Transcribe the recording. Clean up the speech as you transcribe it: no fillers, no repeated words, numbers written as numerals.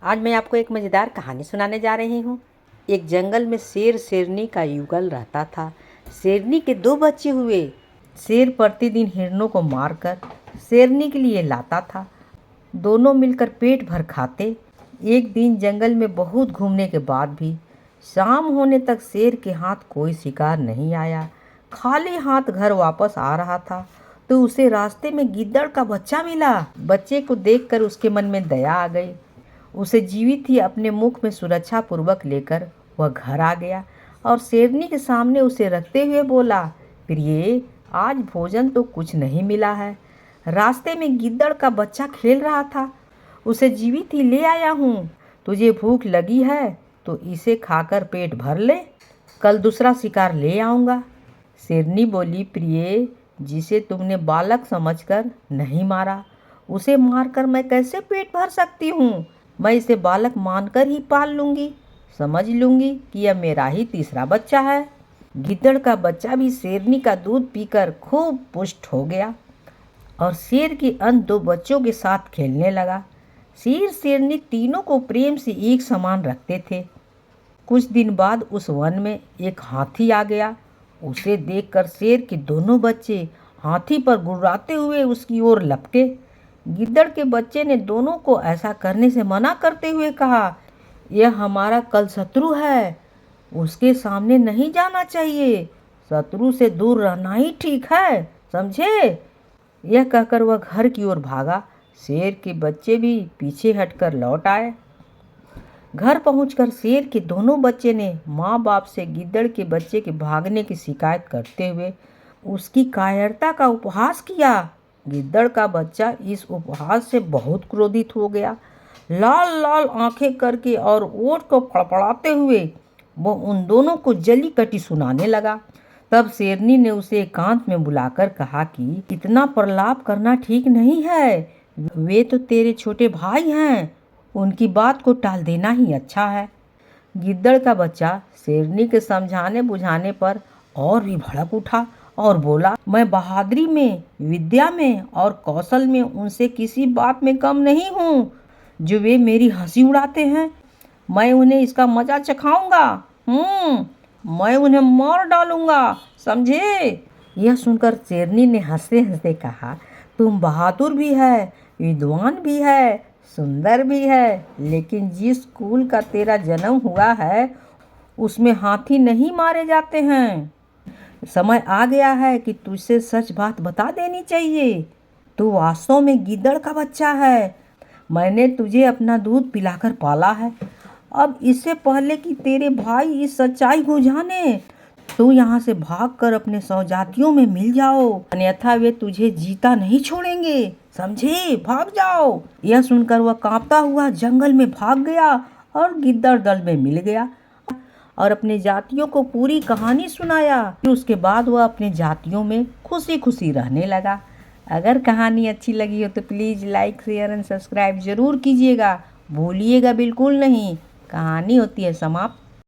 आज मैं आपको एक मज़ेदार कहानी सुनाने जा रही हूँ। एक जंगल में शेर शेरनी का युगल रहता था। शेरनी के दो बच्चे हुए। शेर प्रतिदिन हिरणों को मारकर शेरनी के लिए लाता था। दोनों मिलकर पेट भर खाते। एक दिन जंगल में बहुत घूमने के बाद भी शाम होने तक शेर के हाथ कोई शिकार नहीं आया। खाली हाथ घर वापस आ रहा था तो उसे रास्ते में गिद्दड़ का बच्चा मिला। बच्चे को देखकर उसके मन में दया आ गई। उसे जीवित ही अपने मुख में सुरक्षा पूर्वक लेकर वह घर आ गया और शेरनी के सामने उसे रखते हुए बोला, प्रिय, आज भोजन तो कुछ नहीं मिला है। रास्ते में गिद्दड़ का बच्चा खेल रहा था, उसे जीवित ही ले आया हूँ। तुझे भूख लगी है तो इसे खाकर पेट भर ले, कल दूसरा शिकार ले आऊँगा। शेरनी बोली, प्रिय, जिसे तुमने बालक समझकर नहीं मारा, उसे मारकर मैं कैसे पेट भर सकती हूँ। मैं इसे बालक मानकर ही पाल लूँगी, समझ लूँगी कि यह मेरा ही तीसरा बच्चा है। गिद्दड़ का बच्चा भी शेरनी का दूध पीकर खूब पुष्ट हो गया और शेर के अन्य दो बच्चों के साथ खेलने लगा। शेर शेरनी तीनों को प्रेम से एक समान रखते थे। कुछ दिन बाद उस वन में एक हाथी आ गया। उसे देखकर शेर के दोनों बच्चे हाथी पर गुर्राते हुए उसकी ओर लपके। गिद्दड़ के बच्चे ने दोनों को ऐसा करने से मना करते हुए कहा, यह हमारा कल शत्रु है, उसके सामने नहीं जाना चाहिए। शत्रु से दूर रहना ही ठीक है, समझे। यह कहकर वह घर की ओर भागा। शेर के बच्चे भी पीछे हटकर लौट आए। घर पहुंचकर शेर के दोनों बच्चे ने माँ बाप से गिद्दड़ के बच्चे के भागने की शिकायत करते हुए उसकी कायरता का उपहास किया। गिद्दड़ का बच्चा इस उपहास से बहुत क्रोधित हो गया। लाल लाल आंखें करके और ओठ को फड़फड़ाते हुए वो उन दोनों को जली कटी सुनाने लगा। तब शेरनी ने उसे एकांत में बुलाकर कहा कि इतना प्रलाप करना ठीक नहीं है, वे तो तेरे छोटे भाई हैं, उनकी बात को टाल देना ही अच्छा है। गिद्दड़ का बच्चा शेरनी के समझाने बुझाने पर और भी भड़क उठा और बोला, मैं बहादुरी में, विद्या में और कौशल में उनसे किसी बात में कम नहीं हूँ। जो वे मेरी हंसी उड़ाते हैं, मैं उन्हें इसका मजा चखाऊंगा। मैं उन्हें मार डालूंगा, समझे। यह सुनकर शेरनी ने हंसते हंसते कहा, तुम बहादुर भी है, विद्वान भी है, सुंदर भी है, लेकिन जिस कुल का तेरा जन्म हुआ है उसमें हाथी नहीं मारे जाते हैं। समय आ गया है कि तुझसे सच बात बता देनी चाहिए। तू वास्तव में गिद्दड़ का बच्चा है। मैंने तुझे अपना दूध पिलाकर पाला है। अब इससे पहले कि तेरे भाई इस सच्चाई को जाने, तू यहाँ से भागकर अपने सहजातियों में मिल जाओ, अन्यथा वे तुझे जीता नहीं छोड़ेंगे, समझे। भाग जाओ। यह सुनकर वह कांपता हुआ जंगल में भाग गया और गिद्दड़ दल में मिल गया और अपने जातियों को पूरी कहानी सुनाया। फिर उसके बाद वह अपने जातियों में खुशी खुशी रहने लगा। अगर कहानी अच्छी लगी हो तो please like, share and subscribe ज़रूर कीजिएगा, भूलिएगा बिल्कुल नहीं। कहानी होती है समाप्त।